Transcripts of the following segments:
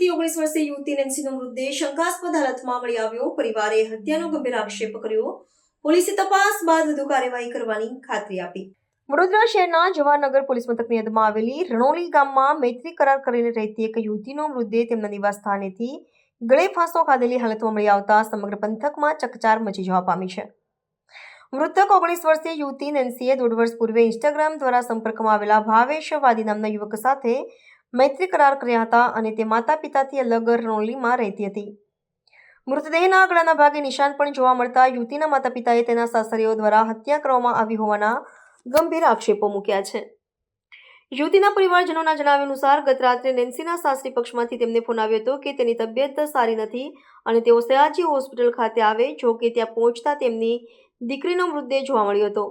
રહેતી 19 વર્ષીય યુવતી નેન્સીનો મૃતદેહ શંકાસ્પદ હાલતમાં મળી આવ્યો. પરિવારે હત્યાનો ગંભીર આક્ષેપ કર્યો. પોલીસે તપાસ બાદ વધુ કાર્યવાહી કરવાની ખાતરી આપી. વડોદરા શહેરના જવાહરનગર પોલીસ મથકની હદમાં આવેલી રણોલી ગામમાં મૈત્રી કરાર કરીને રહેતી એક યુવતીનો મૃતદેહ તેમના નિવાસ સ્થાનેથી ગળે ફાંસો ખાધેલી હાલતમાં મળી આવતા સમગ્ર પંથકમાં ચકચાર મચી જવા પામી છે. મૃતક 19 વર્ષીય યુવતી નેન્સીએ 1.5 વર્ષ પૂર્વે ઇન્સ્ટાગ્રામ દ્વારા સંપર્કમાં આવેલા ભાવેશ વાદી નામના યુવક સાથે મૈત્રી કરાર કર્યા હતા અને તે માતા પિતાથી અલગ રણોલીમાં રહેતી હતી. મૃતદેહના ગળાના ભાગે નિશાન પણ જોવા મળતા યુવતીના માતા પિતાએ તેના સાસરીઓ દ્વારા હત્યા કરવામાં આવી હોવાના ગંભીર આક્ષેપો મૂક્યા છે. યુવતીના પરિવારજનોના જણાવ્યા અનુસાર ગત રાત્રે નેન્સીના સાસરી પક્ષમાંથી તેમને ફોન આવ્યો હતો કે તેની તબિયત સારી નથી અને તેઓ સયાજી હોસ્પિટલ ખાતે આવે. જો કે ત્યાં પહોંચતા તેમની દીકરીનો મૃતદેહ જોવા મળ્યો હતો.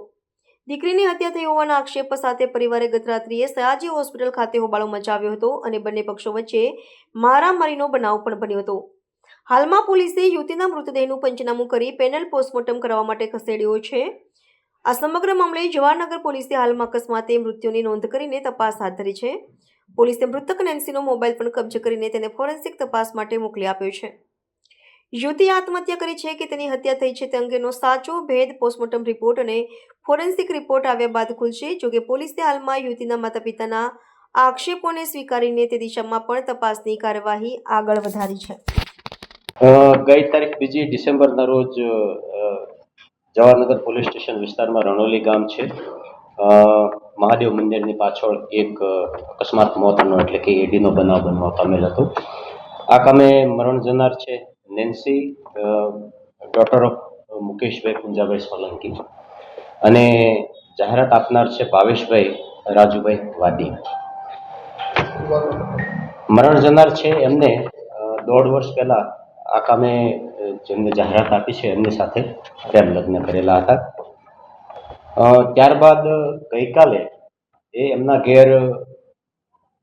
દીકરીની હત્યા થઈ હોવાના આક્ષેપ સાથે પરિવારે ગત રાત્રિએ સયાજી હોસ્પિટલ ખાતે હોબાળો મચાવ્યો હતો અને બંને પક્ષો વચ્ચે મારામારીનો બનાવ પણ બન્યો હતો. હાલમાં પોલીસે યુવતીના મૃતદેહનું પંચનામું કરી પેનલ પોસ્ટમોર્ટમ કરવા માટે ખસેડ્યો છે. આ સમગ્ર મામલે જવાહરનગર પોલીસે હાલમાં અકસ્માતે મૃત્યુની નોંધ કરીને તપાસ હાથ ધરી છે. પોલીસે મૃતક નેન્સીનો મોબાઈલ પણ કબજે કરીને તેને ફોરેન્સિક તપાસ માટે મોકલી આપ્યો છે. યુવતીએ આત્મહત્યા કરી છે કે તેની હત્યા થઈ છે તે અંગેનો સાચો ભેદ પોસ્ટમોર્ટમ રિપોર્ટ અને ફોરેન્સિક રિપોર્ટ આવ્યા બાદ ખુલશે. જોકે પોલીસે હાલમાં યુવતીના માતા પિતાના આક્ષેપોને સ્વીકારીને તે દિશામાં પણ તપાસની કાર્યવાહી આગળ વધારી છે. ગઈ તારીખ 2 ડિસેમ્બરના રોજ જવાહરનગર પોલીસ સ્ટેશન વિસ્તારમાં રણોલી ગામ છે. મહાદેવ મંદિરની પાછળ એક અકસ્માત મોતનો એટલે કે એડીનો બનાવ બનવા પામેલ હતો. આ કામે મરણ જનાર છે નેન્સી, ડોટર ઓફ મુકેશભાઈ પુંજાભાઈ સોલંકી, અને જાહેરાત આપનાર છે ભાવેશભાઈ રાજુભાઈ વાદી. મરણ જનાર છે એમને 1.5 વર્ષ પહેલા આ કામે જેમને જાહેરાત આપી છે એમની સાથે પ્રેમ લગ્ન કરેલા હતા. ત્યારબાદ ગઈકાલે એ એમના ઘેર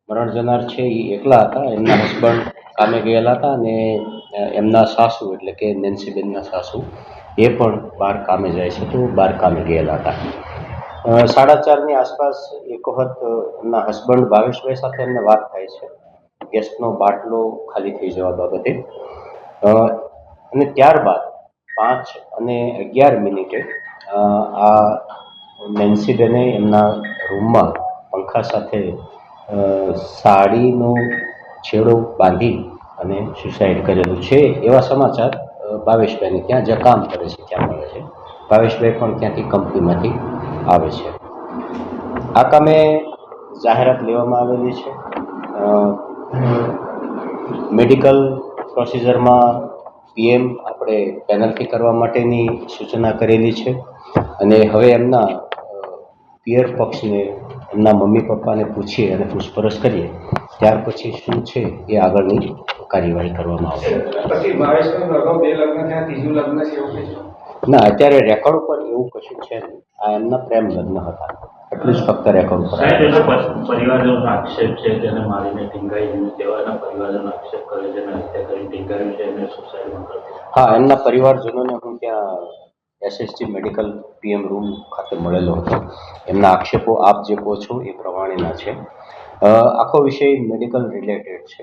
મરણ જનાર છે એ એકલા હતા. એમના હસબન્ડ કામે ગયેલા હતા અને એમના સાસુ એટલે કે નેન્સીબેનના સાસુ એ પણ બહાર કામે જાય છે તો બહાર કામે ગયેલા હતા. 4:30ની આસપાસ એક વખત એમના હસબન્ડ ભાવેશભાઈ સાથે એમને વાત થાય છે ગેસનો બાટલો ખાલી થઈ જવા બાબતે. અને ત્યારબાદ 5:11 આ નેન્સીબેને એમના રૂમમાં પંખા સાથે સાડીનો છેડો બાંધી અને સુસાઇડ કરેલું છે એવા સમાચાર ભાવેશભાઈને ત્યાં જે કામ કરે છે ત્યાં મળે છે. ભાવેશભાઈ પણ ત્યાંથી કંપનીમાંથી આવે છે. આ કામે જાહેરાત લેવામાં આવેલી છે. મેડિકલ પ્રોસિજરમાં PM આપણે પેનલ્ટી કરવા માટેની સૂચના કરેલી છે અને હવે એમના પિયર પક્ષને એમના મમ્મી પપ્પાને પૂછીએ અને પૂછપરછ કરીએ ત્યાર પછી શું છે એ આગળની કાર્યવાહી કરવામાં આવશે. ના, અત્યારે રેકોર્ડ ઉપર એવું કશું છે નહીં. આ એમના પ્રેમ લગ્ન હતા એટલું જ ફક્ત રેકોર્ડ ઉપર. પરિવારજનો આક્ષેપ છે તેને મારીને ટીંગાઈ તેવાના પરિવારજનો આક્ષેપ કરે છે અને હત્યા કરીને ટીંગાવ્યું છે અને સુસાઇડમાં કર્યું. હા, એમના પરિવારજનોને હું ત્યાં SSG મેડિકલ PM રૂમ ખાતે મળેલો હતો. એમના આક્ષેપો આપ જે કહો છો એ પ્રમાણેના છે. આખો વિષય મેડિકલ રિલેટેડ છે.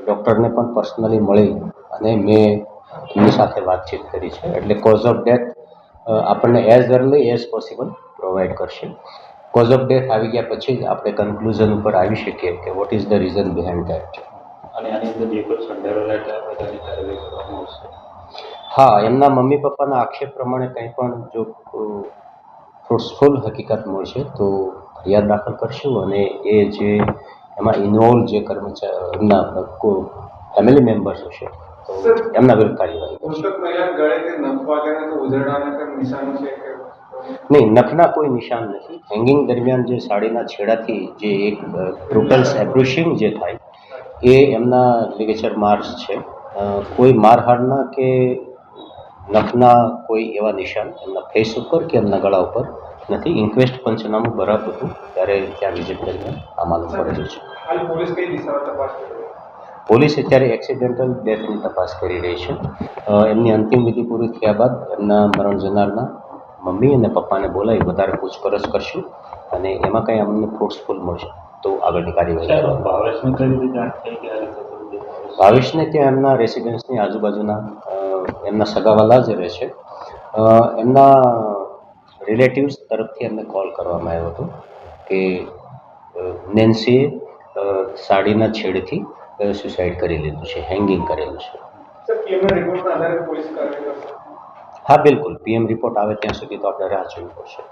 ડૉક્ટરને પણ પર્સનલી મળી અને મેં એમની સાથે વાતચીત કરી છે એટલે કોઝ ઓફ ડેથ આપણને as early as possible provide કરશે. કોઝ ઓફ ડેથ આવી ગયા પછી જ આપણે કન્ક્લુઝન ઉપર આવી શકીએ કે what is the reason behind that. અને આની અંદર જે કોઈ સંડોવાયેલા છે આ બધાની કાર્યવાહી કરવામાં આવશે. હા, એમના મમ્મી પપ્પાના આક્ષેપ પ્રમાણે કંઈ પણ જો ફ્રૂટફુલ હકીકત મળશે તો ફરિયાદ દાખલ કરશું અને એ જે એમાં ઇન્વોલ્વ જે કર્મચારી એમના ફેમિલી મેમ્બર્સ હશે તો એમના વિરુદ્ધ કાર્યવાહી કરશું. નહીં, નખના કોઈ નિશાન નથી. હેંગિંગ દરમિયાન જે સાડીના છેડાથી જે એક બ્રુટલ્સ એબ્રુશિંગ જે થાય એ એમના લિગેચર માર્ક્સ છે. કોઈ મારહાડના કે નખના કોઈ એવા નિશાન એમના ફેસ ઉપર કે એમના ગળા ઉપર નથી. ઇન્ક્વેસ્ટ પંચનામું બરાબર હતું ત્યારે ત્યાં વિઝિટ દરમિયાન આ માલુમ પડેલું છે. પોલીસ અત્યારે એક્સિડેન્ટલ ડેથની તપાસ કરી રહી છે. એમની અંતિમ વિધિ પૂરી થયા બાદ એમના મરણ જનારના મમ્મી અને પપ્પાને બોલાવી વધારે પૂછપરછ કરશું અને એમાં કંઈ અમને ફ્રૂટ્સફુલ મળશે તો આગળની કાર્યવાહી કરવામાં. ભાવેશને ત્યાં એમના રેસિડેન્સની આજુબાજુના એમના સગાવાલા જ રહે છે. એમના રિલેટિવ્સ તરફથી એમને કોલ કરવામાં આવ્યો હતો કે નેન્સીએ સાડીના છેડેથી સુસાઇડ કરી લીધું છે, હેંગિંગ કરેલું છે. હા, બિલકુલ. પીએમ રિપોર્ટ આવે ત્યાં સુધી તો આપણે રાહ જોવી પડશે.